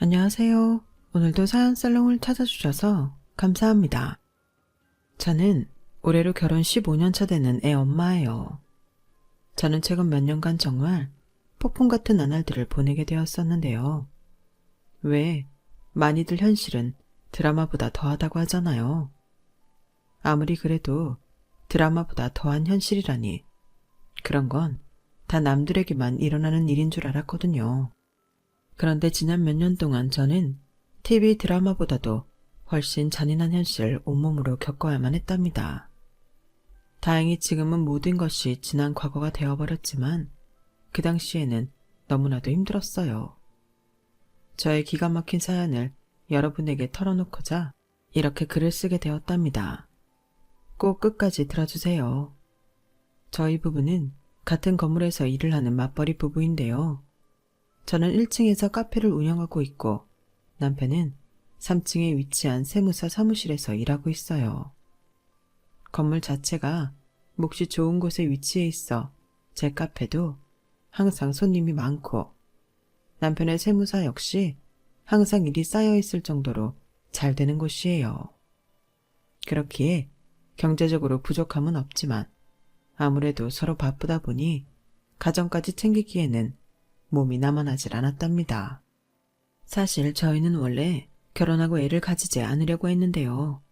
안녕하세요. 오늘도 사연살롱을 찾아주셔서 감사합니다. 저는 올해로 결혼 15년 차 되는 애 엄마예요. 저는 최근 몇 년간 정말 폭풍 같은 나날들을 보내게 되었었는데요. 왜 많이들 현실은 드라마보다 더하다고 하잖아요. 아무리 그래도 드라마보다 더한 현실이라니 그런 건 다 남들에게만 일어나는 일인 줄 알았거든요. 그런데 지난 몇 년 동안 저는 TV 드라마보다도 훨씬 잔인한 현실을 온몸으로 겪어야만 했답니다. 다행히 지금은 모든 것이 지난 과거가 되어버렸지만 그 당시에는 너무나도 힘들었어요. 저의 기가 막힌 사연을 여러분에게 털어놓고자 이렇게 글을 쓰게 되었답니다. 꼭 끝까지 들어주세요. 저희 부부는 같은 건물에서 일을 하는 맞벌이 부부인데요. 저는 1층에서 카페를 운영하고 있고 남편은 3층에 위치한 세무사 사무실에서 일하고 있어요. 건물 자체가 몫이 좋은 곳에 위치해 있어 제 카페도 항상 손님이 많고 남편의 세무사 역시 항상 일이 쌓여 있을 정도로 잘 되는 곳이에요. 그렇기에 경제적으로 부족함은 없지만 아무래도 서로 바쁘다 보니 가정까지 챙기기에는 몸이 남아나질 않았답니다. 사실 저희는 원래 결혼하고 애를 가지지 않으려고 했는데요.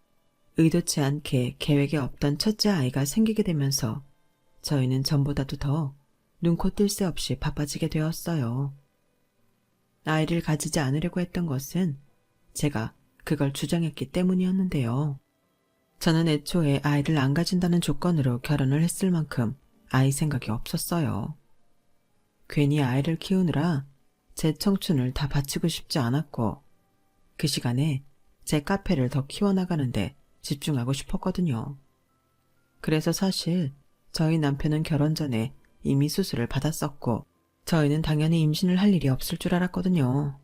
의도치 않게 계획에 없던 첫째 아이가 생기게 되면서 저희는 전보다도 더 눈코 뜰 새 없이 바빠지게 되었어요. 아이를 가지지 않으려고 했던 것은 제가 그걸 주장했기 때문이었는데요. 저는 애초에 아이를 안 가진다는 조건으로 결혼을 했을 만큼 아이 생각이 없었어요. 괜히 아이를 키우느라 제 청춘을 다 바치고 싶지 않았고 그 시간에 제 카페를 더 키워나가는데 집중하고 싶었거든요. 그래서 사실 저희 남편은 결혼 전에 이미 수술을 받았었고 저희는 당연히 임신을 할 일이 없을 줄 알았거든요.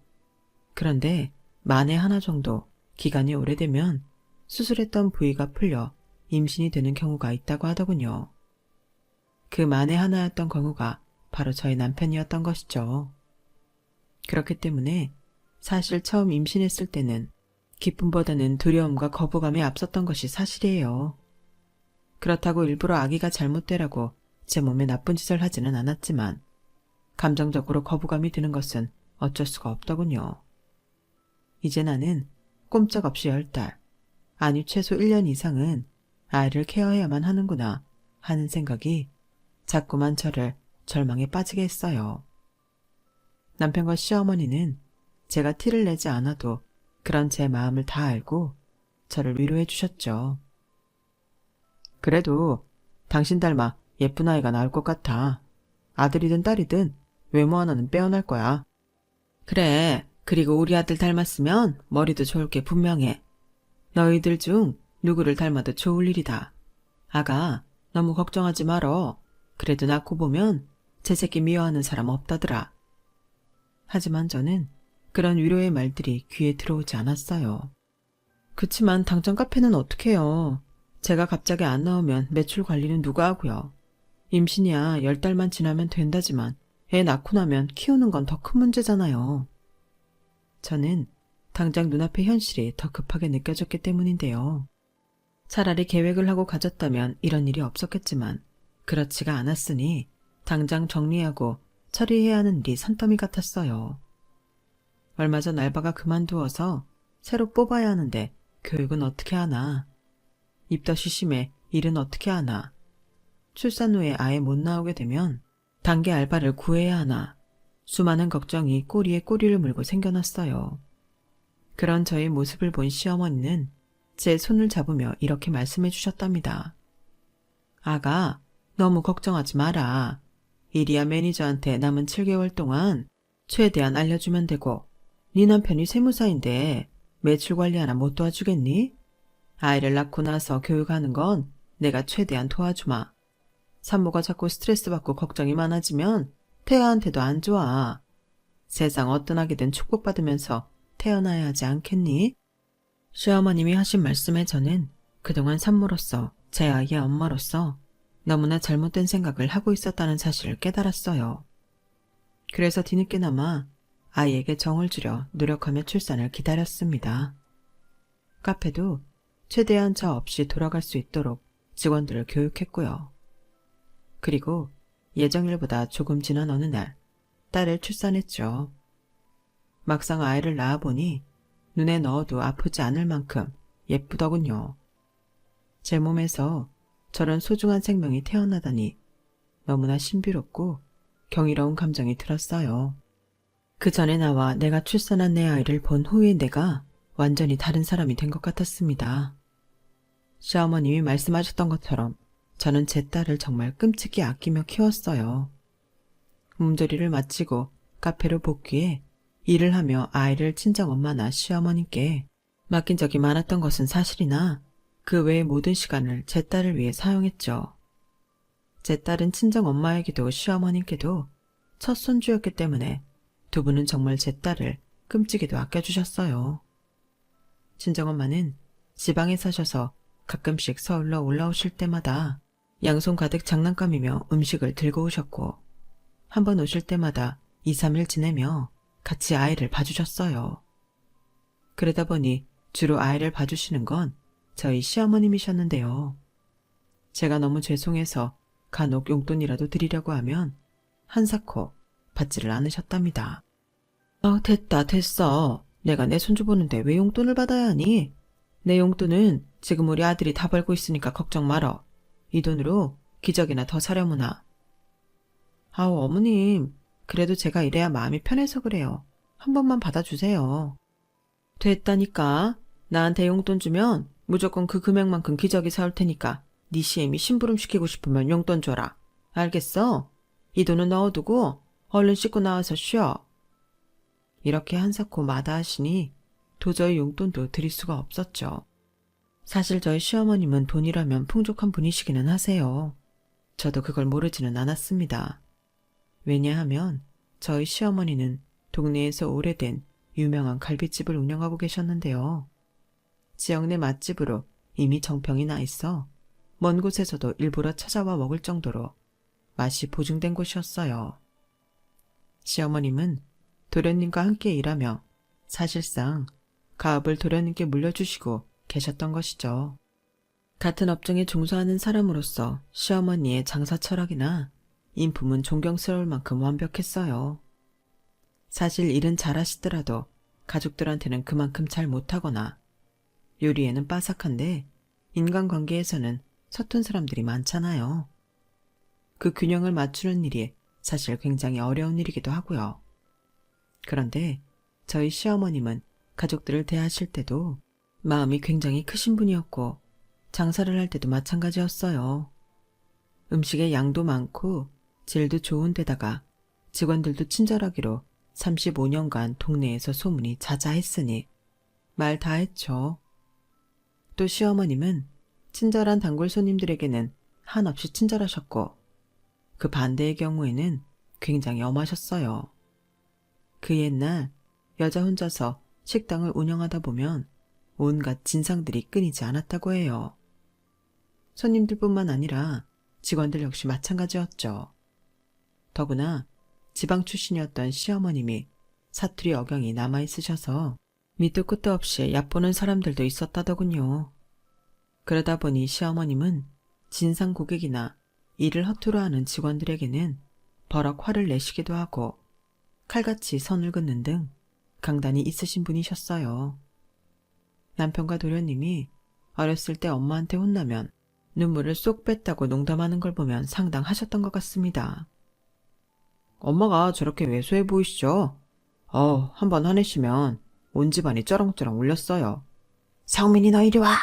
그런데 만에 하나 정도 기간이 오래되면 수술했던 부위가 풀려 임신이 되는 경우가 있다고 하더군요. 그 만에 하나였던 경우가 바로 저희 남편이었던 것이죠. 그렇기 때문에 사실 처음 임신했을 때는 기쁨보다는 두려움과 거부감이 앞섰던 것이 사실이에요. 그렇다고 일부러 아기가 잘못되라고 제 몸에 나쁜 짓을 하지는 않았지만 감정적으로 거부감이 드는 것은 어쩔 수가 없더군요. 이제 나는 꼼짝없이 10달, 아니 최소 1년 이상은 아이를 케어해야만 하는구나 하는 생각이 자꾸만 저를 절망에 빠지게 했어요. 남편과 시어머니는 제가 티를 내지 않아도 그런 제 마음을 다 알고 저를 위로해 주셨죠. 그래도 당신 닮아 예쁜 아이가 나올 것 같아. 아들이든 딸이든 외모 하나는 빼어날 거야. 그래, 그리고 우리 아들 닮았으면 머리도 좋을 게 분명해. 너희들 중 누구를 닮아도 좋을 일이다. 아가, 너무 걱정하지 말어. 그래도 낳고 보면 제 새끼 미워하는 사람 없다더라. 하지만 저는 그런 위로의 말들이 귀에 들어오지 않았어요. 그치만 당장 카페는 어떡해요. 제가 갑자기 안 나오면 매출 관리는 누가 하고요. 임신이야 10달만 지나면 된다지만 애 낳고 나면 키우는 건 더 큰 문제잖아요. 저는 당장 눈앞의 현실이 더 급하게 느껴졌기 때문인데요. 차라리 계획을 하고 가졌다면 이런 일이 없었겠지만 그렇지가 않았으니 당장 정리하고 처리해야 하는 일이 산더미 같았어요. 얼마 전 알바가 그만두어서 새로 뽑아야 하는데 교육은 어떻게 하나. 입덧이 심해 일은 어떻게 하나. 출산 후에 아예 못 나오게 되면 단기 알바를 구해야 하나. 수많은 걱정이 꼬리에 꼬리를 물고 생겨났어요. 그런 저의 모습을 본 시어머니는 제 손을 잡으며 이렇게 말씀해 주셨답니다. 아가, 너무 걱정하지 마라. 이리야 매니저한테 남은 7개월 동안 최대한 알려주면 되고 네 남편이 세무사인데 매출 관리 하나 못 도와주겠니? 아이를 낳고 나서 교육하는 건 내가 최대한 도와주마. 산모가 자꾸 스트레스 받고 걱정이 많아지면 태아한테도 안 좋아. 세상 어떤 아기든 축복받으면서 태어나야 하지 않겠니? 시어머님이 하신 말씀에 저는 그동안 산모로서 제 아이의 엄마로서 너무나 잘못된 생각을 하고 있었다는 사실을 깨달았어요. 그래서 뒤늦게나마 아이에게 정을 주려 노력하며 출산을 기다렸습니다. 카페도 최대한 저 없이 돌아갈 수 있도록 직원들을 교육했고요. 그리고 예정일보다 조금 지난 어느 날 딸을 출산했죠. 막상 아이를 낳아보니 눈에 넣어도 아프지 않을 만큼 예쁘더군요. 제 몸에서 저런 소중한 생명이 태어나다니 너무나 신비롭고 경이로운 감정이 들었어요. 그 전에 나와 내가 출산한 내 아이를 본 후에 내가 완전히 다른 사람이 된 것 같았습니다. 시어머님이 말씀하셨던 것처럼 저는 제 딸을 정말 끔찍이 아끼며 키웠어요. 몸조리를 마치고 카페로 복귀해 일을 하며 아이를 친정엄마나 시어머님께 맡긴 적이 많았던 것은 사실이나 그 외의 모든 시간을 제 딸을 위해 사용했죠. 제 딸은 친정엄마에게도 시어머님께도 첫 손주였기 때문에 두 분은 정말 제 딸을 끔찍이도 아껴주셨어요. 친정엄마는 지방에 사셔서 가끔씩 서울로 올라오실 때마다 양손 가득 장난감이며 음식을 들고 오셨고 한 번 오실 때마다 2, 3일 지내며 같이 아이를 봐주셨어요. 그러다 보니 주로 아이를 봐주시는 건 저희 시어머님이셨는데요. 제가 너무 죄송해서 간혹 용돈이라도 드리려고 하면 한사코 받지를 않으셨답니다. 됐다 됐어. 내가 내 손주 보는데 왜 용돈을 받아야 하니? 내 용돈은 지금 우리 아들이 다 벌고 있으니까 걱정 말어. 이 돈으로 기저귀나 더 사려무나. 아우 어머님, 그래도 제가 이래야 마음이 편해서 그래요. 한 번만 받아주세요. 됐다니까. 나한테 용돈 주면 무조건 그 금액만큼 기저귀 사올 테니까 네 시애미 심부름 시키고 싶으면 용돈 줘라. 알겠어? 이 돈은 넣어두고 얼른 씻고 나와서 쉬어. 이렇게 한사코 마다하시니 도저히 용돈도 드릴 수가 없었죠. 사실 저희 시어머님은 돈이라면 풍족한 분이시기는 하세요. 저도 그걸 모르지는 않았습니다. 왜냐하면 저희 시어머니는 동네에서 오래된 유명한 갈비집을 운영하고 계셨는데요. 지역 내 맛집으로 이미 정평이 나 있어 먼 곳에서도 일부러 찾아와 먹을 정도로 맛이 보증된 곳이었어요. 시어머님은 도련님과 함께 일하며 사실상 가업을 도련님께 물려주시고 계셨던 것이죠. 같은 업종에 종사하는 사람으로서 시어머니의 장사 철학이나 인품은 존경스러울 만큼 완벽했어요. 사실 일은 잘하시더라도 가족들한테는 그만큼 잘 못하거나 요리에는 빠삭한데 인간관계에서는 서툰 사람들이 많잖아요. 그 균형을 맞추는 일이 사실 굉장히 어려운 일이기도 하고요. 그런데 저희 시어머님은 가족들을 대하실 때도 마음이 굉장히 크신 분이었고 장사를 할 때도 마찬가지였어요. 음식의 양도 많고 질도 좋은 데다가 직원들도 친절하기로 35년간 동네에서 소문이 자자했으니 말 다 했죠. 또 시어머님은 친절한 단골 손님들에게는 한없이 친절하셨고 그 반대의 경우에는 굉장히 엄하셨어요. 그 옛날 여자 혼자서 식당을 운영하다 보면 온갖 진상들이 끊이지 않았다고 해요. 손님들뿐만 아니라 직원들 역시 마찬가지였죠. 더구나 지방 출신이었던 시어머님이 사투리 억양이 남아있으셔서 밑도 끝도 없이 얕보는 사람들도 있었다더군요. 그러다 보니 시어머님은 진상 고객이나 일을 허투루 하는 직원들에게는 버럭 화를 내시기도 하고 칼같이 선을 긋는 등 강단이 있으신 분이셨어요. 남편과 도련님이 어렸을 때 엄마한테 혼나면 눈물을 쏙 뺐다고 농담하는 걸 보면 상당하셨던 것 같습니다. 엄마가 저렇게 왜소해 보이시죠? 한번 화내시면 온 집안이 쩌렁쩌렁 울렸어요. 성민이 너 이리 와!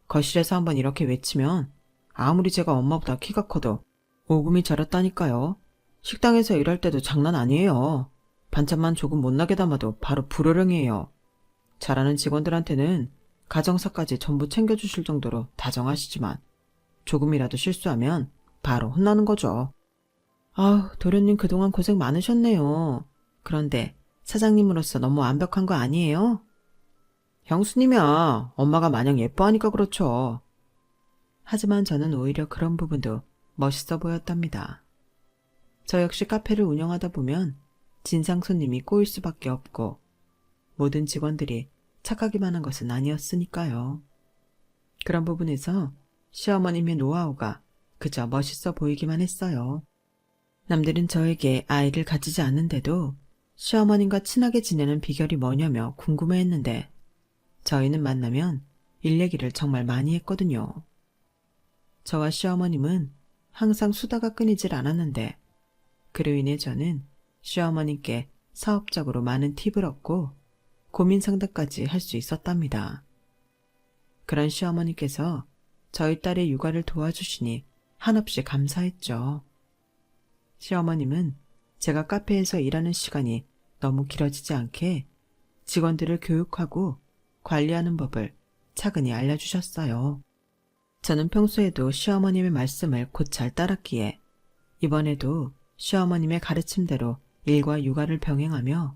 거실에서 한번 이렇게 외치면 아무리 제가 엄마보다 키가 커도 오금이 저렸다니까요. 식당에서 일할 때도 장난 아니에요. 반찬만 조금 못나게 담아도 바로 불호령이에요. 잘하는 직원들한테는 가정사까지 전부 챙겨주실 정도로 다정하시지만 조금이라도 실수하면 바로 혼나는 거죠. 도련님 그동안 고생 많으셨네요. 그런데 사장님으로서 너무 완벽한 거 아니에요? 형수님이야. 엄마가 마냥 예뻐하니까 그렇죠. 하지만 저는 오히려 그런 부분도 멋있어 보였답니다. 저 역시 카페를 운영하다 보면 진상 손님이 꼬일 수밖에 없고 모든 직원들이 착하기만 한 것은 아니었으니까요. 그런 부분에서 시어머님의 노하우가 그저 멋있어 보이기만 했어요. 남들은 저에게 아이를 가지지 않는데도 시어머님과 친하게 지내는 비결이 뭐냐며 궁금해했는데 저희는 만나면 일 얘기를 정말 많이 했거든요. 저와 시어머님은 항상 수다가 끊이질 않았는데 그로 인해 저는 시어머님께 사업적으로 많은 팁을 얻고 고민 상담까지 할 수 있었답니다. 그런 시어머니께서 저희 딸의 육아를 도와주시니 한없이 감사했죠. 시어머님은 제가 카페에서 일하는 시간이 너무 길어지지 않게 직원들을 교육하고 관리하는 법을 차근히 알려주셨어요. 저는 평소에도 시어머님의 말씀을 곧 잘 따랐기에 이번에도 시어머님의 가르침대로 일과 육아를 병행하며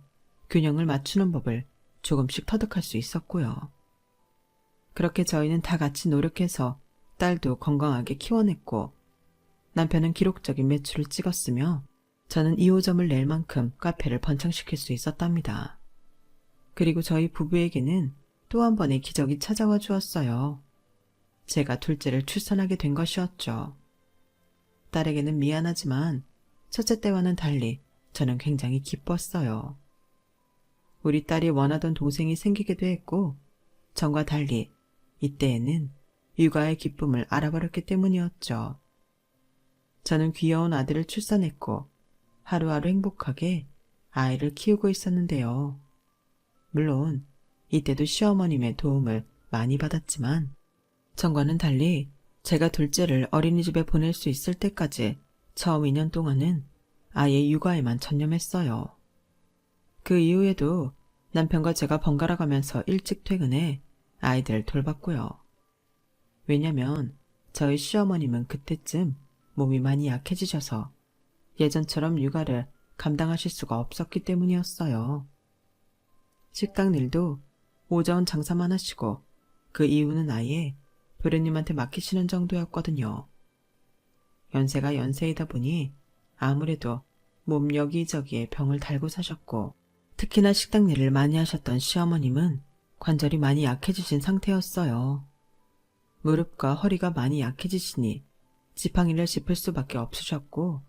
균형을 맞추는 법을 조금씩 터득할 수 있었고요. 그렇게 저희는 다 같이 노력해서 딸도 건강하게 키워냈고 남편은 기록적인 매출을 찍었으며 저는 2호점을 낼 만큼 카페를 번창시킬 수 있었답니다. 그리고 저희 부부에게는 또 한 번의 기적이 찾아와 주었어요. 제가 둘째를 출산하게 된 것이었죠. 딸에게는 미안하지만 첫째 때와는 달리 저는 굉장히 기뻤어요. 우리 딸이 원하던 동생이 생기기도 했고 전과 달리 이때에는 육아의 기쁨을 알아버렸기 때문이었죠. 저는 귀여운 아들을 출산했고 하루하루 행복하게 아이를 키우고 있었는데요. 물론 이때도 시어머님의 도움을 많이 받았지만 전과는 달리 제가 둘째를 어린이집에 보낼 수 있을 때까지 처음 2년 동안은 아이의 육아에만 전념했어요. 그 이후에도 남편과 제가 번갈아 가면서 일찍 퇴근해 아이들을 돌봤고요. 왜냐면 저희 시어머님은 그때쯤 몸이 많이 약해지셔서 예전처럼 육아를 감당하실 수가 없었기 때문이었어요. 식당 일도 오전 장사만 하시고 그 이후는 아예 도련님한테 맡기시는 정도였거든요. 연세가 연세이다 보니 아무래도 몸 여기저기에 병을 달고 사셨고 특히나 식당 일을 많이 하셨던 시어머님은 관절이 많이 약해지신 상태였어요. 무릎과 허리가 많이 약해지시니 지팡이를 짚을 수밖에 없으셨고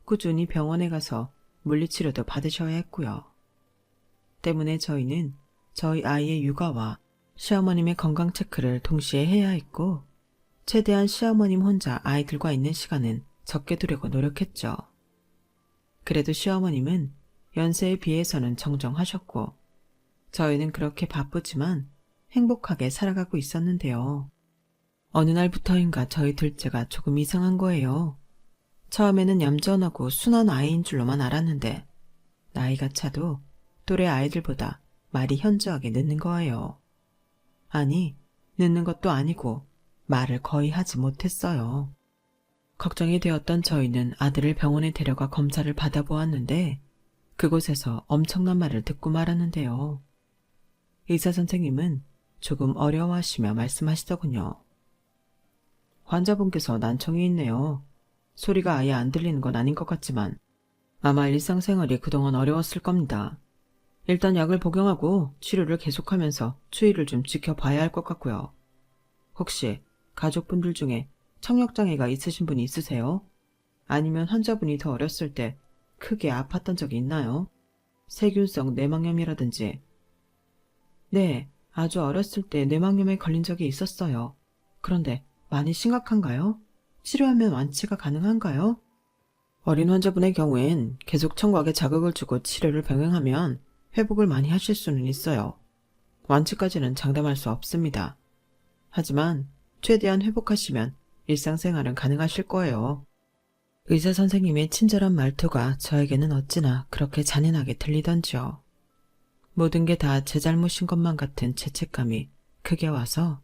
꾸준히 병원에 가서 물리치료도 받으셔야 했고요. 때문에 저희는 저희 아이의 육아와 시어머님의 건강 체크를 동시에 해야 했고 최대한 시어머님 혼자 아이들과 있는 시간은 적게 두려고 노력했죠. 그래도 시어머님은 연세에 비해서는 정정하셨고 저희는 그렇게 바쁘지만 행복하게 살아가고 있었는데요. 어느 날부터인가 저희 둘째가 조금 이상한 거예요. 처음에는 얌전하고 순한 아이인 줄로만 알았는데 나이가 차도 또래 아이들보다 말이 현저하게 늦는 거예요. 아니, 늦는 것도 아니고 말을 거의 하지 못했어요. 걱정이 되었던 저희는 아들을 병원에 데려가 검사를 받아보았는데 그곳에서 엄청난 말을 듣고 말았는데요. 의사 선생님은 조금 어려워하시며 말씀하시더군요. 환자분께서 난청이 있네요. 소리가 아예 안 들리는 건 아닌 것 같지만 아마 일상생활이 그동안 어려웠을 겁니다. 일단 약을 복용하고 치료를 계속하면서 추이를 좀 지켜봐야 할 것 같고요. 혹시 가족분들 중에 청력장애가 있으신 분이 있으세요? 아니면 환자분이 더 어렸을 때 크게 아팠던 적이 있나요? 세균성 뇌망염이라든지. 네, 아주 어렸을 때 뇌망염에 걸린 적이 있었어요. 그런데 많이 심각한가요? 치료하면 완치가 가능한가요? 어린 환자분의 경우엔 계속 청각에 자극을 주고 치료를 병행하면 회복을 많이 하실 수는 있어요. 완치까지는 장담할 수 없습니다. 하지만 최대한 회복하시면 일상생활은 가능하실 거예요. 의사 선생님의 친절한 말투가 저에게는 어찌나 그렇게 잔인하게 들리던지요. 모든 게 다 제 잘못인 것만 같은 죄책감이 크게 와서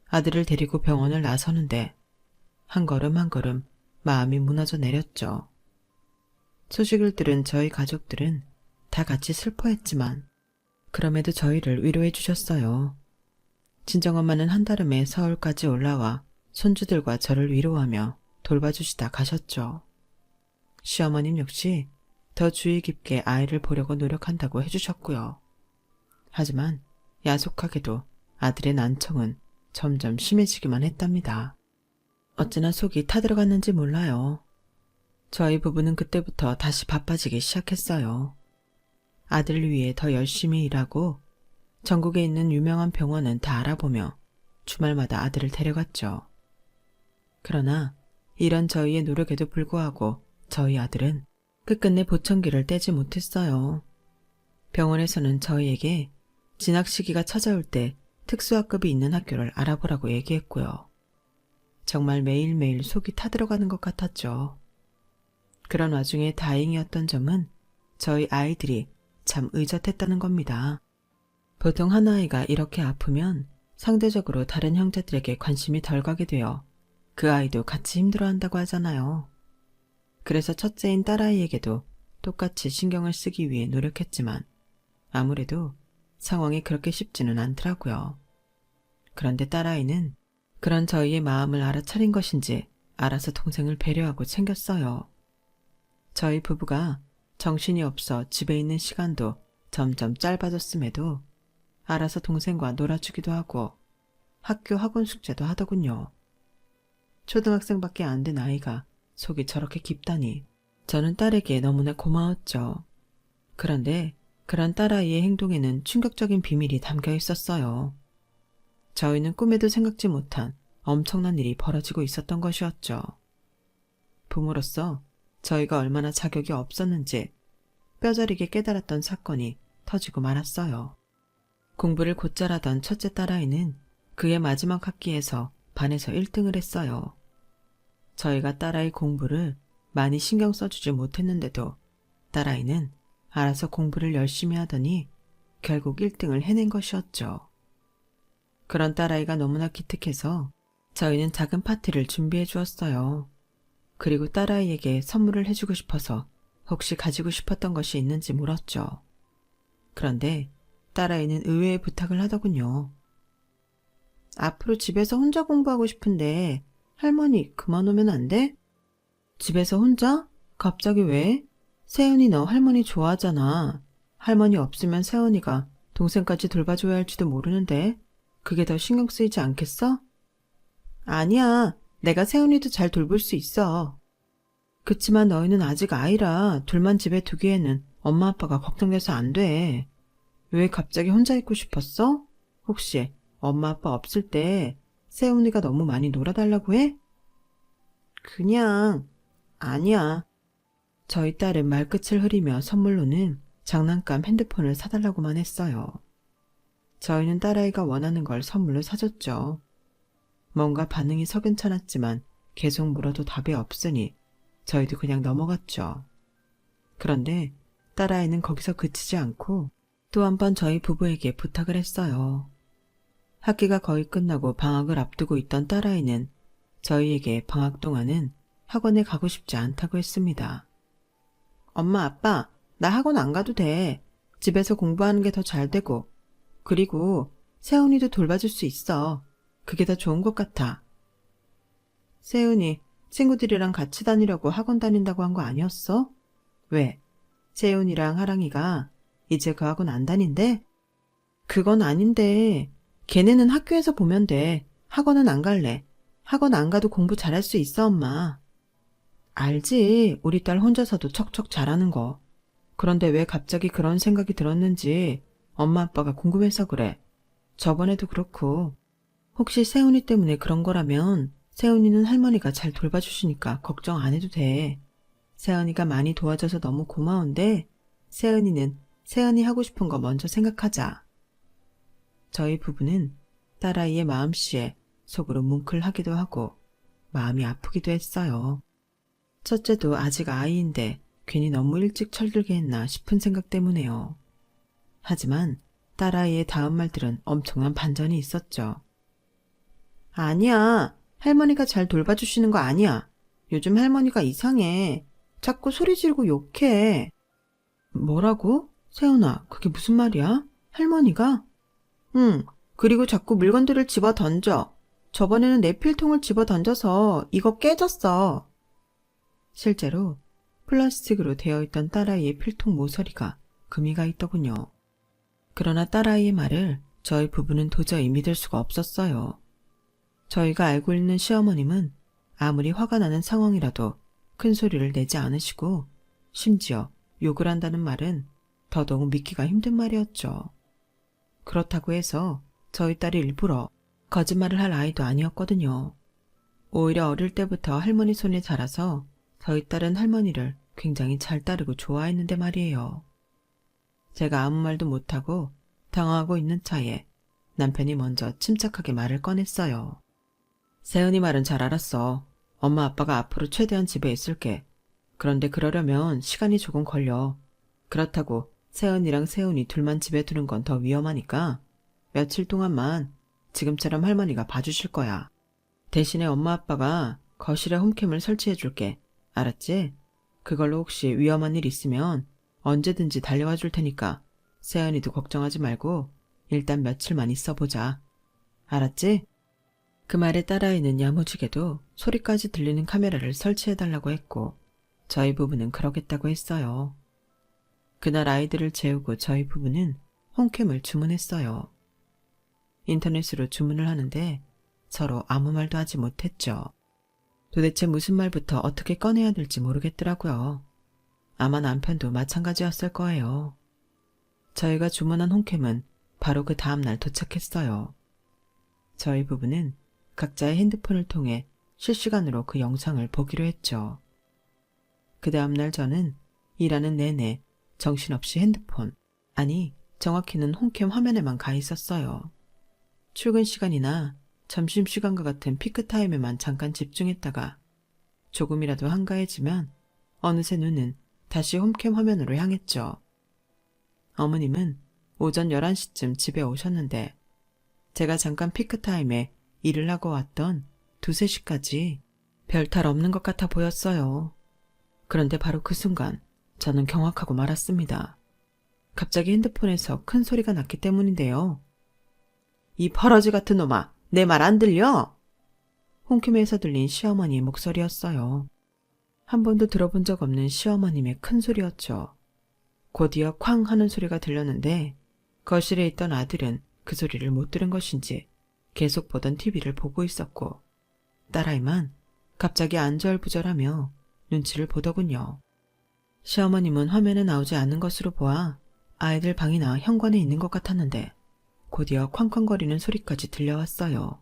아들을 데리고 병원을 나서는데 한 걸음 한 걸음 마음이 무너져 내렸죠. 소식을 들은 저희 가족들은 다 같이 슬퍼했지만 그럼에도 저희를 위로해 주셨어요. 친정엄마는 한달음에 서울까지 올라와 손주들과 저를 위로하며 돌봐주시다 가셨죠. 시어머님 역시 더 주의 깊게 아이를 보려고 노력한다고 해주셨고요. 하지만 야속하게도 아들의 난청은 점점 심해지기만 했답니다. 어찌나 속이 타들어갔는지 몰라요. 저희 부부는 그때부터 다시 바빠지기 시작했어요. 아들을 위해 더 열심히 일하고 전국에 있는 유명한 병원은 다 알아보며 주말마다 아들을 데려갔죠. 그러나 이런 저희의 노력에도 불구하고 저희 아들은 끝끝내 보청기를 떼지 못했어요. 병원에서는 저희에게 진학 시기가 찾아올 때 특수학급이 있는 학교를 알아보라고 얘기했고요. 정말 매일매일 속이 타들어가는 것 같았죠. 그런 와중에 다행이었던 점은 저희 아이들이 참 의젓했다는 겁니다. 보통 한 아이가 이렇게 아프면 상대적으로 다른 형제들에게 관심이 덜 가게 되어 그 아이도 같이 힘들어한다고 하잖아요. 그래서 첫째인 딸아이에게도 똑같이 신경을 쓰기 위해 노력했지만 아무래도 상황이 그렇게 쉽지는 않더라고요. 그런데 딸아이는 그런 저희의 마음을 알아차린 것인지 알아서 동생을 배려하고 챙겼어요. 저희 부부가 정신이 없어 집에 있는 시간도 점점 짧아졌음에도 알아서 동생과 놀아주기도 하고 학교 학원 숙제도 하더군요. 초등학생밖에 안 된 아이가 속이 저렇게 깊다니 저는 딸에게 너무나 고마웠죠. 그런데 그런 딸아이의 행동에는 충격적인 비밀이 담겨 있었어요. 저희는 꿈에도 생각지 못한 엄청난 일이 벌어지고 있었던 것이었죠. 부모로서 저희가 얼마나 자격이 없었는지 뼈저리게 깨달았던 사건이 터지고 말았어요. 공부를 곧잘 하던 첫째 딸아이는 그의 마지막 학기에서 반에서 1등을 했어요. 저희가 딸아이 공부를 많이 신경 써주지 못했는데도 딸아이는 알아서 공부를 열심히 하더니 결국 1등을 해낸 것이었죠. 그런 딸아이가 너무나 기특해서 저희는 작은 파티를 준비해 주었어요. 그리고 딸아이에게 선물을 해주고 싶어서 혹시 가지고 싶었던 것이 있는지 물었죠. 그런데 딸아이는 의외의 부탁을 하더군요. 앞으로 집에서 혼자 공부하고 싶은데 할머니 그만 오면 안 돼? 집에서 혼자? 갑자기 왜? 세연이 너 할머니 좋아하잖아. 할머니 없으면 세연이가 동생까지 돌봐줘야 할지도 모르는데 그게 더 신경 쓰이지 않겠어? 아니야. 내가 세연이도 잘 돌볼 수 있어. 그치만 너희는 아직 아이라 둘만 집에 두기에는 엄마 아빠가 걱정돼서 안 돼. 왜 갑자기 혼자 있고 싶었어? 혹시 엄마 아빠 없을 때 세훈이가 너무 많이 놀아달라고 해? 그냥 아니야. 저희 딸은 말끝을 흐리며 선물로는 장난감 핸드폰을 사달라고만 했어요. 저희는 딸아이가 원하는 걸 선물로 사줬죠. 뭔가 반응이 석연찮았지만 계속 물어도 답이 없으니 저희도 그냥 넘어갔죠. 그런데 딸아이는 거기서 그치지 않고 또 한 번 저희 부부에게 부탁을 했어요. 학기가 거의 끝나고 방학을 앞두고 있던 딸아이는 저희에게 방학 동안은 학원에 가고 싶지 않다고 했습니다. 엄마, 아빠, 나 학원 안 가도 돼. 집에서 공부하는 게 더 잘 되고, 그리고 세훈이도 돌봐줄 수 있어. 그게 더 좋은 것 같아. 세훈이 친구들이랑 같이 다니려고 학원 다닌다고 한 거 아니었어? 왜? 세훈이랑 하랑이가 이제 그 학원 안 다닌대? 그건 아닌데 걔네는 학교에서 보면 돼. 학원은 안 갈래. 학원 안 가도 공부 잘할 수 있어, 엄마. 알지. 우리 딸 혼자서도 척척 잘하는 거. 그런데 왜 갑자기 그런 생각이 들었는지 엄마 아빠가 궁금해서 그래. 저번에도 그렇고. 혹시 세훈이 때문에 그런 거라면 세훈이는 할머니가 잘 돌봐주시니까 걱정 안 해도 돼. 세훈이가 많이 도와줘서 너무 고마운데 세훈이는 세훈이 하고 싶은 거 먼저 생각하자. 저희 부부는 딸아이의 마음씨에 속으로 뭉클하기도 하고 마음이 아프기도 했어요. 첫째도 아직 아이인데 괜히 너무 일찍 철들게 했나 싶은 생각 때문에요. 하지만 딸아이의 다음 말들은 엄청난 반전이 있었죠. 아니야. 할머니가 잘 돌봐주시는 거 아니야. 요즘 할머니가 이상해. 자꾸 소리 지르고 욕해. 뭐라고? 세훈아, 그게 무슨 말이야? 할머니가? 응, 그리고 자꾸 물건들을 집어 던져. 저번에는 내 필통을 집어 던져서 이거 깨졌어. 실제로 플라스틱으로 되어 있던 딸아이의 필통 모서리가 금이 가 있더군요. 그러나 딸아이의 말을 저희 부부는 도저히 믿을 수가 없었어요. 저희가 알고 있는 시어머님은 아무리 화가 나는 상황이라도 큰 소리를 내지 않으시고 심지어 욕을 한다는 말은 더더욱 믿기가 힘든 말이었죠. 그렇다고 해서 저희 딸이 일부러 거짓말을 할 아이도 아니었거든요. 오히려 어릴 때부터 할머니 손에 자라서 저희 딸은 할머니를 굉장히 잘 따르고 좋아했는데 말이에요. 제가 아무 말도 못하고 당황하고 있는 차에 남편이 먼저 침착하게 말을 꺼냈어요. 세은이 말은 잘 알았어. 엄마 아빠가 앞으로 최대한 집에 있을게. 그런데 그러려면 시간이 조금 걸려. 그렇다고 세은이랑 세훈이 둘만 집에 두는 건 더 위험하니까 며칠 동안만 지금처럼 할머니가 봐주실 거야. 대신에 엄마 아빠가 거실에 홈캠을 설치해 줄게. 알았지? 그걸로 혹시 위험한 일 있으면 언제든지 달려와 줄 테니까 세연이도 걱정하지 말고 일단 며칠만 있어보자. 알았지? 그 말에 딸아이는 야무지게도 소리까지 들리는 카메라를 설치해달라고 했고 저희 부부는 그러겠다고 했어요. 그날 아이들을 재우고 저희 부부는 홈캠을 주문했어요. 인터넷으로 주문을 하는데 서로 아무 말도 하지 못했죠. 도대체 무슨 말부터 어떻게 꺼내야 될지 모르겠더라고요. 아마 남편도 마찬가지였을 거예요. 저희가 주문한 홈캠은 바로 그 다음날 도착했어요. 저희 부부는 각자의 핸드폰을 통해 실시간으로 그 영상을 보기로 했죠. 그 다음날 저는 일하는 내내 정신없이 핸드폰, 아니 정확히는 홈캠 화면에만 가 있었어요. 출근 시간이나 점심시간과 같은 피크타임에만 잠깐 집중했다가 조금이라도 한가해지면 어느새 눈은 다시 홈캠 화면으로 향했죠. 어머님은 오전 11시쯤 집에 오셨는데 제가 잠깐 피크타임에 일을 하고 왔던 2, 3시까지 별 탈 없는 것 같아 보였어요. 그런데 바로 그 순간 저는 경악하고 말았습니다. 갑자기 핸드폰에서 큰 소리가 났기 때문인데요. 이 퍼러지 같은 놈아, 내 말 안 들려? 홈캠에서 들린 시어머니의 목소리였어요. 한 번도 들어본 적 없는 시어머님의 큰 소리였죠. 곧이어 쾅 하는 소리가 들렸는데 거실에 있던 아들은 그 소리를 못 들은 것인지 계속 보던 TV를 보고 있었고 딸아이만 갑자기 안절부절하며 눈치를 보더군요. 시어머님은 화면에 나오지 않는 것으로 보아 아이들 방이나 현관에 있는 것 같았는데 곧이어 쾅쾅거리는 소리까지 들려왔어요.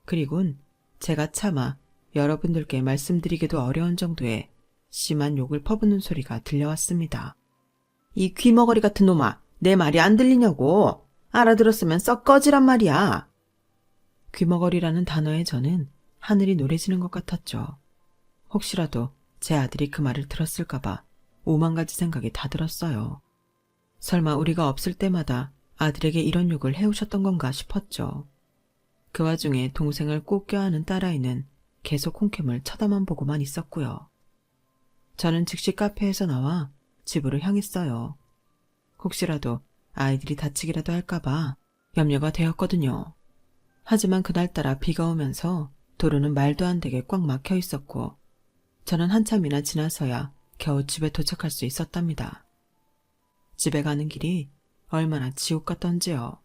그리곤 제가 차마 여러분들께 말씀드리기도 어려운 정도의 심한 욕을 퍼붓는 소리가 들려왔습니다. 이 귀머거리 같은 놈아, 내 말이 안 들리냐고. 알아들었으면 썩 꺼지란 말이야. 귀머거리라는 단어에 저는 하늘이 노래지는 것 같았죠. 혹시라도 제 아들이 그 말을 들었을까봐 오만 가지 생각이 다 들었어요. 설마 우리가 없을 때마다 아들에게 이런 욕을 해오셨던 건가 싶었죠. 그 와중에 동생을 꼭 껴안은 딸아이는 계속 홈캠을 쳐다만 보고만 있었고요. 저는 즉시 카페에서 나와 집으로 향했어요. 혹시라도 아이들이 다치기라도 할까봐 염려가 되었거든요. 하지만 그날따라 비가 오면서 도로는 말도 안 되게 꽉 막혀 있었고 저는 한참이나 지나서야 겨우 집에 도착할 수 있었답니다. 집에 가는 길이 얼마나 지옥 같던지요.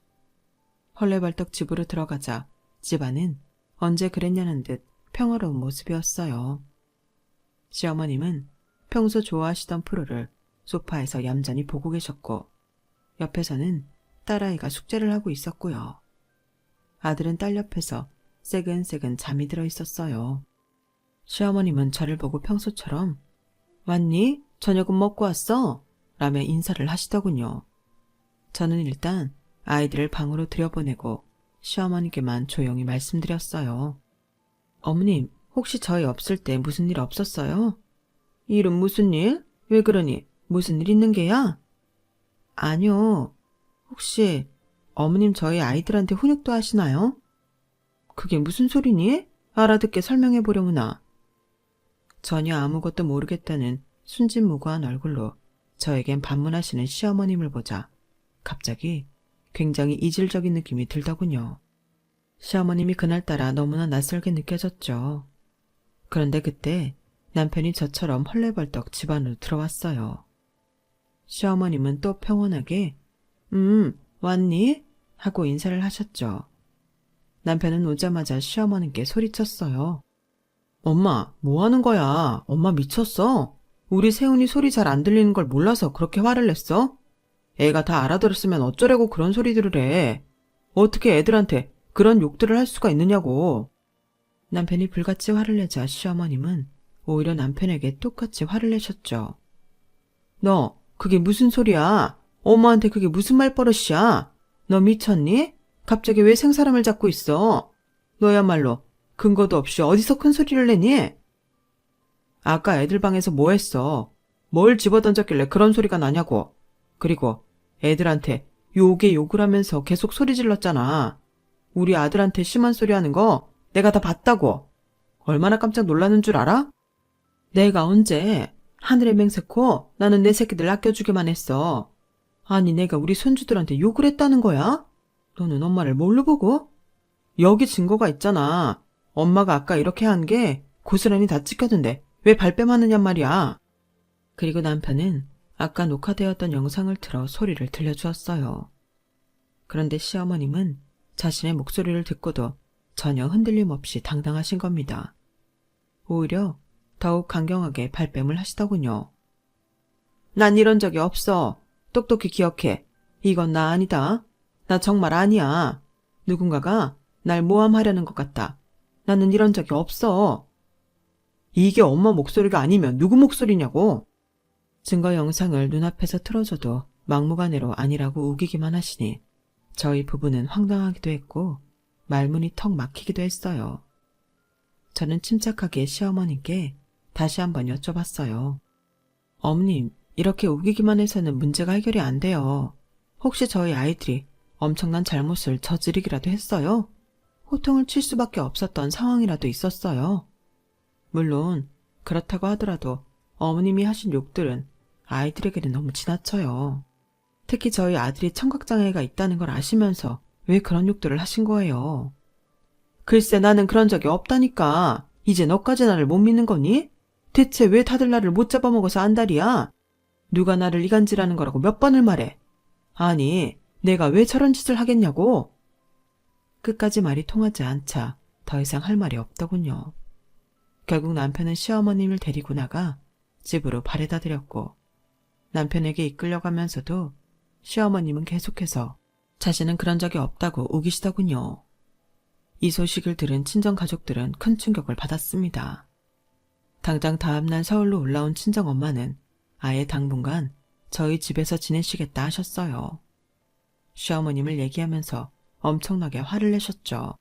헐레벌떡 집으로 들어가자 집안은 언제 그랬냐는 듯 평화로운 모습이었어요. 시어머님은 평소 좋아하시던 프로를 소파에서 얌전히 보고 계셨고 옆에서는 딸아이가 숙제를 하고 있었고요. 아들은 딸 옆에서 새근새근 잠이 들어 있었어요. 시어머님은 저를 보고 평소처럼 왔니? 저녁은 먹고 왔어? 라며 인사를 하시더군요. 저는 일단 아이들을 방으로 들여보내고 시어머니께만 조용히 말씀드렸어요. 어머님, 혹시 저희 없을 때 무슨 일 없었어요? 일은 무슨 일? 왜 그러니? 무슨 일 있는 게야? 아니요. 혹시 어머님 저희 아이들한테 훈육도 하시나요? 그게 무슨 소리니? 알아듣게 설명해 보려무나. 전혀 아무것도 모르겠다는 순진무구한 얼굴로 저에겐 반문하시는 시어머님을 보자 갑자기 굉장히 이질적인 느낌이 들더군요. 시어머님이 그날따라 너무나 낯설게 느껴졌죠. 그런데 그때 남편이 저처럼 헐레벌떡 집 안으로 들어왔어요. 시어머님은 또 평온하게 왔니? 하고 인사를 하셨죠. 남편은 오자마자 시어머님께 소리쳤어요. 엄마, 뭐 하는 거야? 엄마 미쳤어? 우리 세훈이 소리 잘 안 들리는 걸 몰라서 그렇게 화를 냈어? 애가 다 알아들었으면 어쩌려고 그런 소리들을 해. 어떻게 애들한테 그런 욕들을 할 수가 있느냐고. 남편이 불같이 화를 내자 시어머님은 오히려 남편에게 똑같이 화를 내셨죠. 너 그게 무슨 소리야? 엄마한테 그게 무슨 말버릇이야? 너 미쳤니? 갑자기 왜 생사람을 잡고 있어? 너야말로 근거도 없이 어디서 큰 소리를 내니? 아까 애들 방에서 뭐 했어? 뭘 집어던졌길래 그런 소리가 나냐고. 그리고 애들한테 욕에 욕을 하면서 계속 소리 질렀잖아. 우리 아들한테 심한 소리 하는 거 내가 다 봤다고. 얼마나 깜짝 놀라는 줄 알아? 내가 언제? 하늘에 맹세코 나는 내 새끼들 아껴주기만 했어. 아니 내가 우리 손주들한테 욕을 했다는 거야? 너는 엄마를 뭘로 보고? 여기 증거가 있잖아. 엄마가 아까 이렇게 한 게 고스란히 다 찍혔는데 왜 발뺌하느냔 말이야. 그리고 남편은 아까 녹화되었던 영상을 틀어 소리를 들려주었어요. 그런데 시어머님은 자신의 목소리를 듣고도 전혀 흔들림 없이 당당하신 겁니다. 오히려 더욱 강경하게 발뺌을 하시더군요. 난 이런 적이 없어. 똑똑히 기억해. 이건 나 아니다. 나 정말 아니야. 누군가가 날 모함하려는 것 같다. 나는 이런 적이 없어. 이게 엄마 목소리가 아니면 누구 목소리냐고. 증거 영상을 눈앞에서 틀어줘도 막무가내로 아니라고 우기기만 하시니 저희 부부는 황당하기도 했고 말문이 턱 막히기도 했어요. 저는 침착하게 시어머님께 다시 한번 여쭤봤어요. 어머님, 이렇게 우기기만 해서는 문제가 해결이 안 돼요. 혹시 저희 아이들이 엄청난 잘못을 저지르기라도 했어요? 호통을 칠 수밖에 없었던 상황이라도 있었어요. 물론 그렇다고 하더라도 어머님이 하신 욕들은 아이들에게는 너무 지나쳐요. 특히 저희 아들이 청각장애가 있다는 걸 아시면서 왜 그런 욕들을 하신 거예요? 글쎄 나는 그런 적이 없다니까. 이제 너까지 나를 못 믿는 거니? 대체 왜 다들 나를 못 잡아먹어서 안달이야? 누가 나를 이간질하는 거라고 몇 번을 말해. 아니 내가 왜 저런 짓을 하겠냐고. 끝까지 말이 통하지 않자 더 이상 할 말이 없더군요. 결국 남편은 시어머님을 데리고 나가 집으로 바래다 드렸고 남편에게 이끌려가면서도 시어머님은 계속해서 자신은 그런 적이 없다고 우기시더군요. 이 소식을 들은 친정가족들은 큰 충격을 받았습니다. 당장 다음날 서울로 올라온 친정엄마는 아예 당분간 저희 집에서 지내시겠다 하셨어요. 시어머님을 얘기하면서 엄청나게 화를 내셨죠.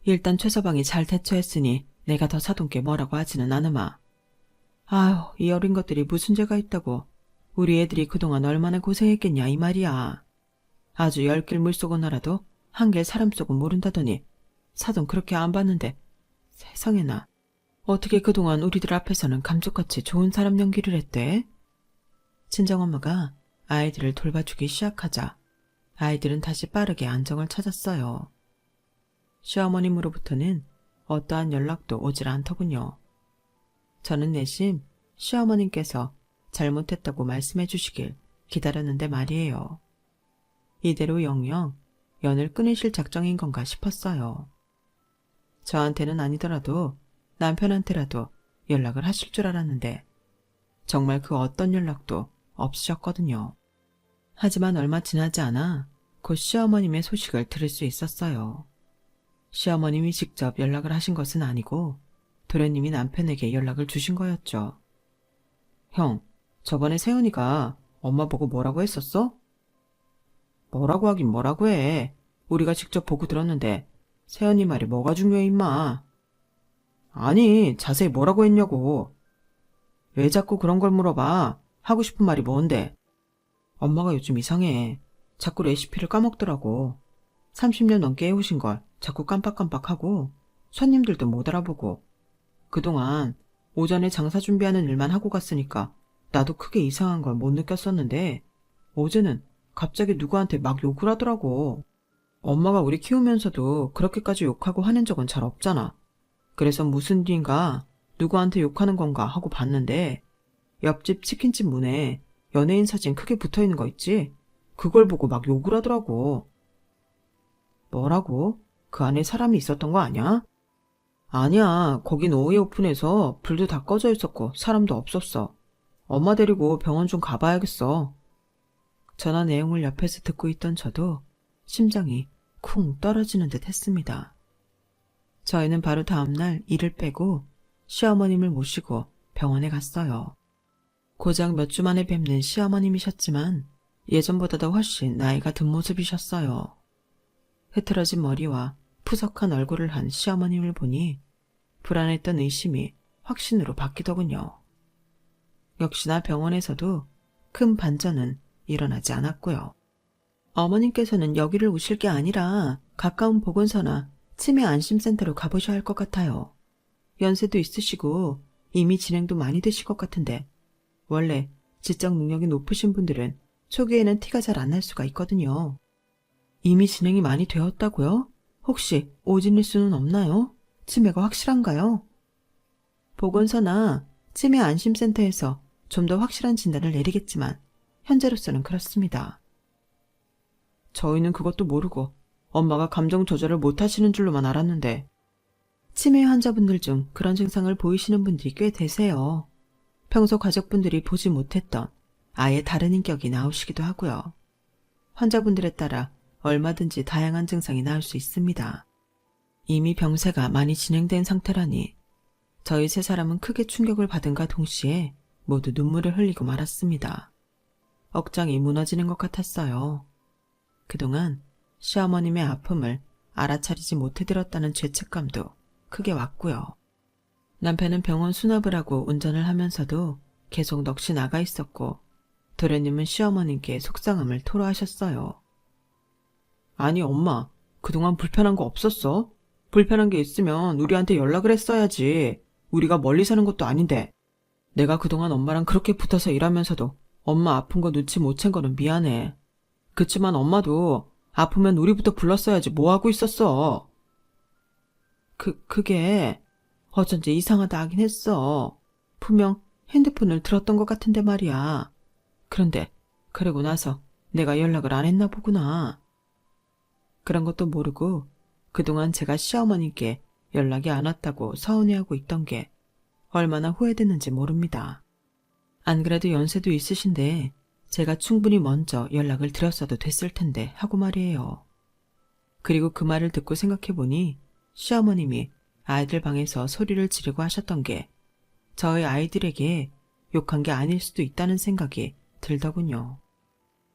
일단 최서방이 잘 대처했으니 내가 더 사돈께 뭐라고 하지는 않으마. 아휴, 이 어린 것들이 무슨 죄가 있다고. 우리 애들이 그동안 얼마나 고생했겠냐 이 말이야. 아주 10길 물속은 알아도 1길 사람 속은 모른다더니 사돈 그렇게 안 봤는데 세상에나 어떻게 그동안 우리들 앞에서는 감쪽같이 좋은 사람 연기를 했대? 친정엄마가 아이들을 돌봐주기 시작하자 아이들은 다시 빠르게 안정을 찾았어요. 시어머님으로부터는 어떠한 연락도 오질 않더군요. 저는 내심 시어머님께서 잘못했다고 말씀해 주시길 기다렸는데 말이에요. 이대로 영영 연을 끊으실 작정인 건가 싶었어요. 저한테는 아니더라도 남편한테라도 연락을 하실 줄 알았는데 정말 그 어떤 연락도 없으셨거든요. 하지만 얼마 지나지 않아 곧 시어머님의 소식을 들을 수 있었어요. 시어머님이 직접 연락을 하신 것은 아니고 도련님이 남편에게 연락을 주신 거였죠. 형, 저번에 세훈이가 엄마 보고 뭐라고 했었어? 뭐라고 하긴 뭐라고 해. 우리가 직접 보고 들었는데 세훈이 말이 뭐가 중요해 임마. 아니, 자세히 뭐라고 했냐고. 왜 자꾸 그런 걸 물어봐. 하고 싶은 말이 뭔데? 엄마가 요즘 이상해. 자꾸 레시피를 까먹더라고. 30년 넘게 해오신 걸 자꾸 깜빡깜빡하고 손님들도 못 알아보고 그동안 오전에 장사 준비하는 일만 하고 갔으니까 나도 크게 이상한 걸 못 느꼈었는데 어제는 갑자기 누구한테 막 욕을 하더라고. 엄마가 우리 키우면서도 그렇게까지 욕하고 화낸 적은 잘 없잖아. 그래서 무슨 뒤인가 누구한테 욕하는 건가 하고 봤는데 옆집 치킨집 문에 연예인 사진 크게 붙어있는 거 있지? 그걸 보고 막 욕을 하더라고. 뭐라고? 그 안에 사람이 있었던 거 아니야? 아니야. 거긴 오후에 오픈해서 불도 다 꺼져 있었고 사람도 없었어. 엄마 데리고 병원 좀 가봐야겠어. 전화 내용을 옆에서 듣고 있던 저도 심장이 쿵 떨어지는 듯 했습니다. 저희는 바로 다음날 일을 빼고 시어머님을 모시고 병원에 갔어요. 고작 몇 주 만에 뵙는 시어머님이셨지만 예전보다도 훨씬 나이가 든 모습이셨어요. 흐트러진 머리와 푸석한 얼굴을 한 시어머님을 보니 불안했던 의심이 확신으로 바뀌더군요. 역시나 병원에서도 큰 반전은 일어나지 않았고요. 어머님께서는 여기를 오실 게 아니라 가까운 보건소나 치매 안심센터로 가보셔야 할 것 같아요. 연세도 있으시고 이미 진행도 많이 되실 것 같은데 원래 지적 능력이 높으신 분들은 초기에는 티가 잘 안 날 수가 있거든요. 이미 진행이 많이 되었다고요? 혹시 오진일 수는 없나요? 치매가 확실한가요? 보건소나 치매 안심센터에서 좀 더 확실한 진단을 내리겠지만 현재로서는 그렇습니다. 저희는 그것도 모르고 엄마가 감정 조절을 못하시는 줄로만 알았는데 치매 환자분들 중 그런 증상을 보이시는 분들이 꽤 되세요. 평소 가족분들이 보지 못했던 아예 다른 인격이 나오시기도 하고요. 환자분들에 따라 얼마든지 다양한 증상이 나올 수 있습니다. 이미 병세가 많이 진행된 상태라니 저희 세 사람은 크게 충격을 받은가 동시에 모두 눈물을 흘리고 말았습니다. 억장이 무너지는 것 같았어요. 그동안 시어머님의 아픔을 알아차리지 못해드렸다는 죄책감도 크게 왔고요. 남편은 병원 수납을 하고 운전을 하면서도 계속 넋이 나가 있었고 도련님은 시어머님께 속상함을 토로하셨어요. 아니 엄마, 그동안 불편한 거 없었어? 불편한 게 있으면 우리한테 연락을 했어야지. 우리가 멀리 사는 것도 아닌데. 내가 그동안 엄마랑 그렇게 붙어서 일하면서도 엄마 아픈 거 눈치 못 챈 거는 미안해. 그치만 엄마도 아프면 우리부터 불렀어야지 뭐 하고 있었어. 그게 어쩐지 이상하다 하긴 했어. 분명 핸드폰을 들었던 것 같은데 말이야. 그런데 그러고 나서 내가 연락을 안 했나 보구나. 그런 것도 모르고 그동안 제가 시어머님께 연락이 안 왔다고 서운해하고 있던 게 얼마나 후회됐는지 모릅니다. 안 그래도 연세도 있으신데 제가 충분히 먼저 연락을 드렸어도 됐을 텐데 하고 말이에요. 그리고 그 말을 듣고 생각해보니 시어머님이 아이들 방에서 소리를 지르고 하셨던 게 저희 아이들에게 욕한 게 아닐 수도 있다는 생각이 들더군요.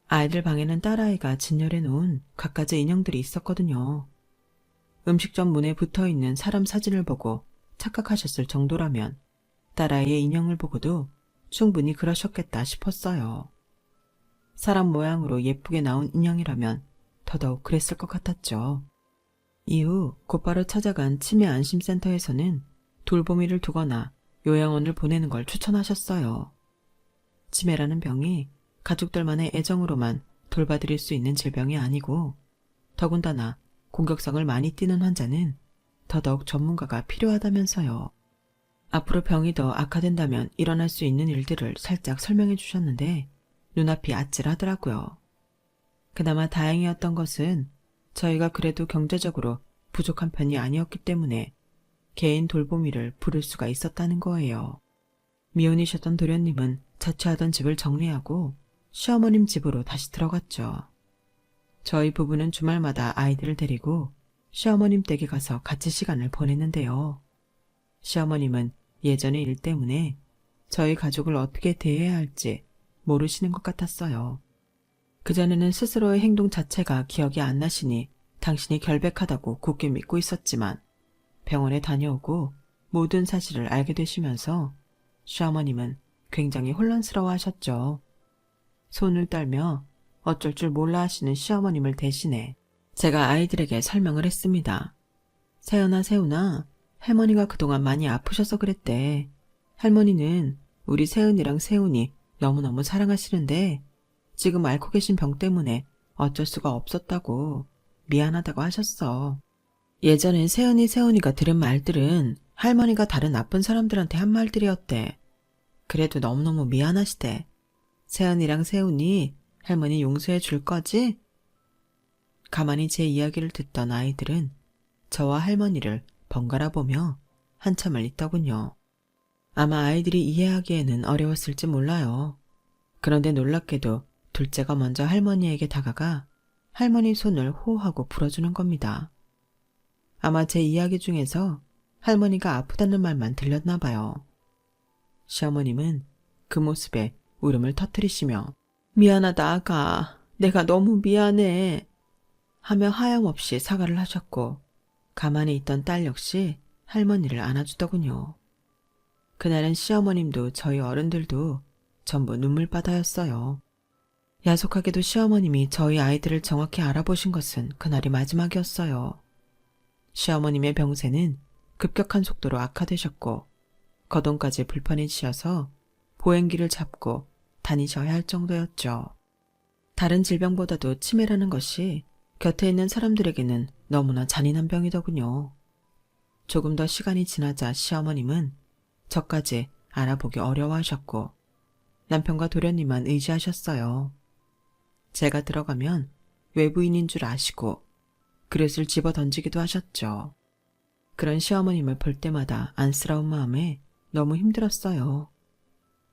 아이들 방에는 딸아이가 진열해 놓은 갖가지 인형들이 있었거든요. 음식점 문에 붙어있는 사람 사진을 보고 착각하셨을 정도라면 딸아이의 인형을 보고도 충분히 그러셨겠다 싶었어요. 사람 모양으로 예쁘게 나온 인형이라면 더더욱 그랬을 것 같았죠. 이후 곧바로 찾아간 치매 안심센터에서는 돌보미를 두거나 요양원을 보내는 걸 추천하셨어요. 치매라는 병이 가족들만의 애정으로만 돌봐드릴 수 있는 질병이 아니고 더군다나 공격성을 많이 띠는 환자는 더더욱 전문가가 필요하다면서요. 앞으로 병이 더 악화된다면 일어날 수 있는 일들을 살짝 설명해 주셨는데 눈앞이 아찔하더라고요. 그나마 다행이었던 것은 저희가 그래도 경제적으로 부족한 편이 아니었기 때문에 개인 돌보미를 부를 수가 있었다는 거예요. 미혼이셨던 도련님은 자취하던 집을 정리하고 시어머님 집으로 다시 들어갔죠. 저희 부부는 주말마다 아이들을 데리고 시어머님 댁에 가서 같이 시간을 보냈는데요. 시어머님은 예전의 일 때문에 저희 가족을 어떻게 대해야 할지 모르시는 것 같았어요. 그전에는 스스로의 행동 자체가 기억이 안 나시니 당신이 결백하다고 굳게 믿고 있었지만 병원에 다녀오고 모든 사실을 알게 되시면서 시어머님은 굉장히 혼란스러워 하셨죠. 손을 떨며 어쩔 줄 몰라 하시는 시어머님을 대신해 제가 아이들에게 설명을 했습니다. 세은아, 할머니가 그동안 많이 아프셔서 그랬대. 할머니는 우리 세은이랑 세훈이 너무너무 사랑하시는데 지금 앓고 계신 병 때문에 어쩔 수가 없었다고 미안하다고 하셨어. 예전엔 세은이가 들은 말들은 할머니가 다른 나쁜 사람들한테 한 말들이었대. 그래도 너무너무 미안하시대. 세연이랑 세훈이 할머니 용서해 줄 거지? 가만히 제 이야기를 듣던 아이들은 저와 할머니를 번갈아 보며 한참을 있더군요. 아마 아이들이 이해하기에는 어려웠을지 몰라요. 그런데 놀랍게도 둘째가 먼저 할머니에게 다가가 할머니 손을 호호하고 풀어주는 겁니다. 아마 제 이야기 중에서 할머니가 아프다는 말만 들렸나 봐요. 시어머님은 그 모습에 울음을 터뜨리시며 미안하다 아가, 내가 너무 미안해 하며 하염없이 사과를 하셨고 가만히 있던 딸 역시 할머니를 안아주더군요. 그날은 시어머님도 저희 어른들도 전부 눈물바다였어요. 야속하게도 시어머님이 저희 아이들을 정확히 알아보신 것은 그날이 마지막이었어요. 시어머님의 병세는 급격한 속도로 악화되셨고 거동까지 불편해지셔서 보행기를 잡고 다니셔야 할 정도였죠. 다른 질병보다도 치매라는 것이 곁에 있는 사람들에게는 너무나 잔인한 병이더군요. 조금 더 시간이 지나자 시어머님은 저까지 알아보기 어려워하셨고 남편과 도련님만 의지하셨어요. 제가 들어가면 외부인인 줄 아시고 그릇을 집어 던지기도 하셨죠. 그런 시어머님을 볼 때마다 안쓰러운 마음에 너무 힘들었어요.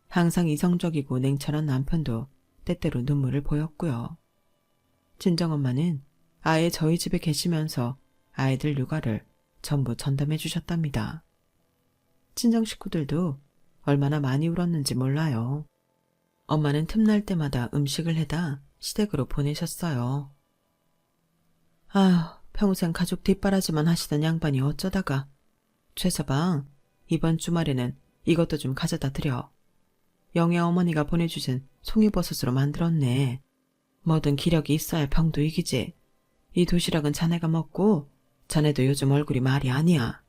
항상 이성적이고 냉철한 남편도 때때로 눈물을 보였고요. 친정엄마는 아예 저희 집에 계시면서 아이들 육아를 전부 전담해 주셨답니다. 친정 식구들도 얼마나 많이 울었는지 몰라요. 엄마는 틈날 때마다 음식을 해다 시댁으로 보내셨어요. 평생 가족 뒷바라지만 하시던 양반이 어쩌다가. 최서방, 이번 주말에는 이것도 좀 가져다 드려. 영애 어머니가 보내주신 송이버섯으로 만들었네. 뭐든 기력이 있어야 병도 이기지. 이 도시락은 자네가 먹고 자네도 요즘 얼굴이 말이 아니야.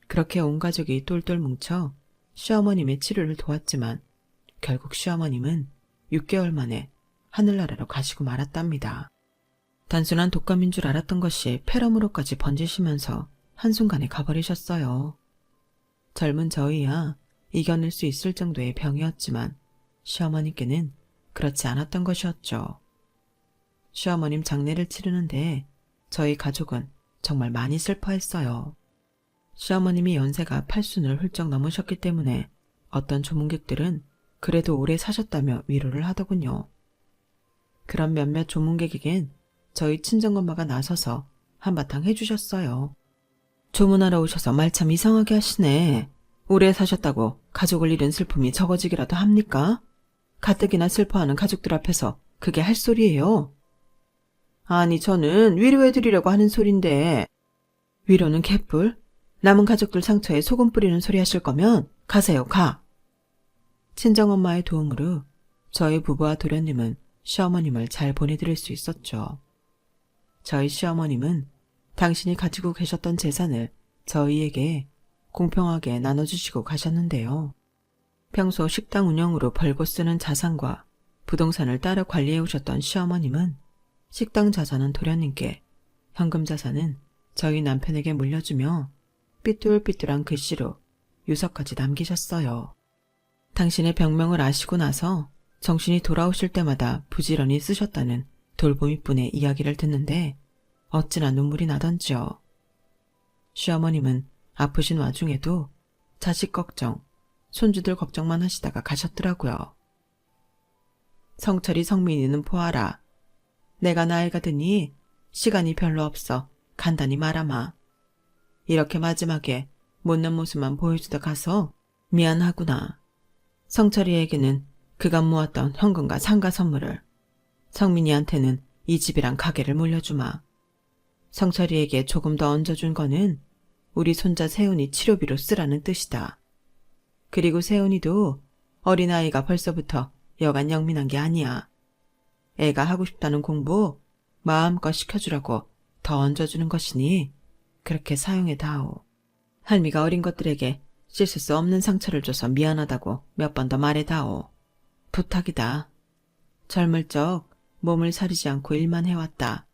그렇게 온 가족이 똘똘 뭉쳐 시어머님의 치료를 도왔지만 결국 시어머님은 6개월 만에 하늘나라로 가시고 말았답니다. 단순한 독감인 줄 알았던 것이 폐렴으로까지 번지시면서 한순간에 가버리셨어요. 젊은 저희야 이겨낼 수 있을 정도의 병이었지만 시어머니께는 그렇지 않았던 것이었죠. 시어머님 장례를 치르는데 저희 가족은 정말 많이 슬퍼했어요. 시어머님이 연세가 80을 훌쩍 넘으셨기 때문에 어떤 조문객들은 그래도 오래 사셨다며 위로를 하더군요. 그런 몇몇 조문객에겐 저희 친정엄마가 나서서 한바탕 해주셨어요. 조문하러 오셔서 말 참 이상하게 하시네. 오래 사셨다고 가족을 잃은 슬픔이 적어지기라도 합니까? 가뜩이나 슬퍼하는 가족들 앞에서 그게 할 소리예요. 아니 저는 위로해드리려고 하는 소린데. 위로는 개뿔? 남은 가족들 상처에 소금 뿌리는 소리 하실 거면 가세요, 가. 친정엄마의 도움으로 저희 부부와 도련님은 시어머님을 잘 보내드릴 수 있었죠. 저희 시어머님은 당신이 가지고 계셨던 재산을 저희에게 공평하게 나눠주시고 가셨는데요. 평소 식당 운영으로 벌고 쓰는 자산과 부동산을 따로 관리해 오셨던 시어머님은 식당 자산은 도련님께, 현금 자산은 저희 남편에게 물려주며 삐뚤삐뚤한 글씨로 유서까지 남기셨어요. 당신의 병명을 아시고 나서 정신이 돌아오실 때마다 부지런히 쓰셨다는 돌보미분의 이야기를 듣는데 어찌나 눈물이 나던지요. 시어머님은 아프신 와중에도 자식 걱정, 손주들 걱정만 하시다가 가셨더라고요. 성철이 성민이는 보아라. 내가 나이가 드니 시간이 별로 없어 간단히 말아마. 이렇게 마지막에 못난 모습만 보여주다 가서 미안하구나. 성철이에게는 그간 모았던 현금과 상가 선물을, 성민이한테는 이 집이랑 가게를 물려주마. 성철이에게 조금 더 얹어준 거는 우리 손자 세훈이 치료비로 쓰라는 뜻이다. 그리고 세훈이도 어린아이가 벌써부터 여간 영민한 게 아니야. 애가 하고 싶다는 공부 마음껏 시켜주라고 더 얹어주는 것이니 그렇게 사용해다오. 할미가 어린 것들에게 씻을 수 없는 상처를 줘서 미안하다고 몇 번 더 말해다오. 부탁이다. 젊을 적 몸을 사리지 않고 일만 해왔다.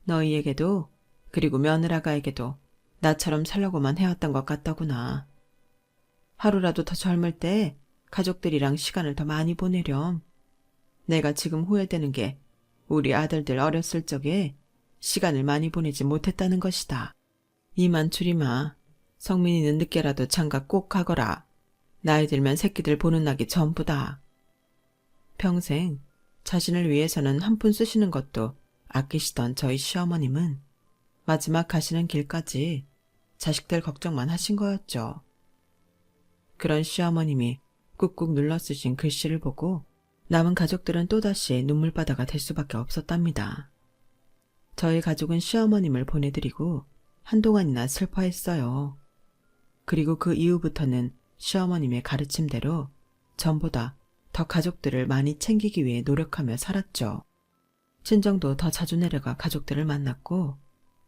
너희에게도 그리고 며느라가에게도 나처럼 살려고만 해왔던 것 같더구나. 하루라도 더 젊을 때 가족들이랑 시간을 더 많이 보내렴. 내가 지금 후회되는 게 우리 아들들 어렸을 적에 시간을 많이 보내지 못했다는 것이다. 이만 줄이마. 성민이는 늦게라도 장가 꼭 가거라. 나이 들면 새끼들 보는 낙이 전부다. 평생 자신을 위해서는 한 푼 쓰시는 것도 아끼시던 저희 시어머님은 마지막 가시는 길까지 자식들 걱정만 하신 거였죠. 그런 시어머님이 꾹꾹 눌러 쓰신 글씨를 보고 남은 가족들은 또다시 눈물바다가 될 수밖에 없었답니다. 저희 가족은 시어머님을 보내드리고 한동안이나 슬퍼했어요. 그리고 그 이후부터는 시어머님의 가르침대로 전보다 더 가족들을 많이 챙기기 위해 노력하며 살았죠. 친정도 더 자주 내려가 가족들을 만났고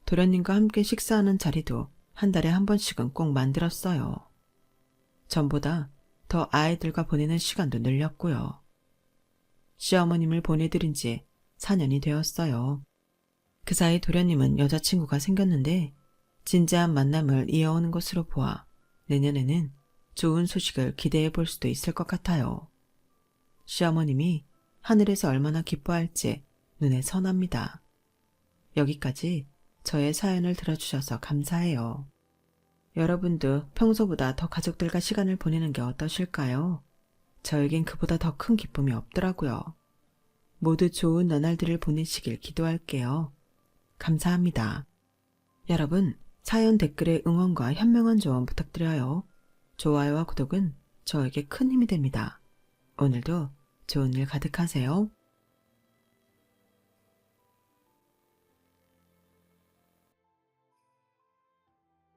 도련님과 함께 식사하는 자리도 한 달에 한 번씩은 꼭 만들었어요. 전보다 더 아이들과 보내는 시간도 늘렸고요. 시어머님을 보내드린 지 4년이 되었어요. 그 사이 도련님은 여자친구가 생겼는데 진지한 만남을 이어오는 것으로 보아 내년에는 좋은 소식을 기대해 볼 수도 있을 것 같아요. 시어머님이 하늘에서 얼마나 기뻐할지 눈에 선합니다. 여기까지 저의 사연을 들어주셔서 감사해요. 여러분도 평소보다 더 가족들과 시간을 보내는 게 어떠실까요? 저에겐 그보다 더 큰 기쁨이 없더라고요. 모두 좋은 나날들을 보내시길 기도할게요. 감사합니다. 여러분, 사연 댓글에 응원과 현명한 조언 부탁드려요. 좋아요와 구독은 저에게 큰 힘이 됩니다. 오늘도 좋은 일 가득하세요.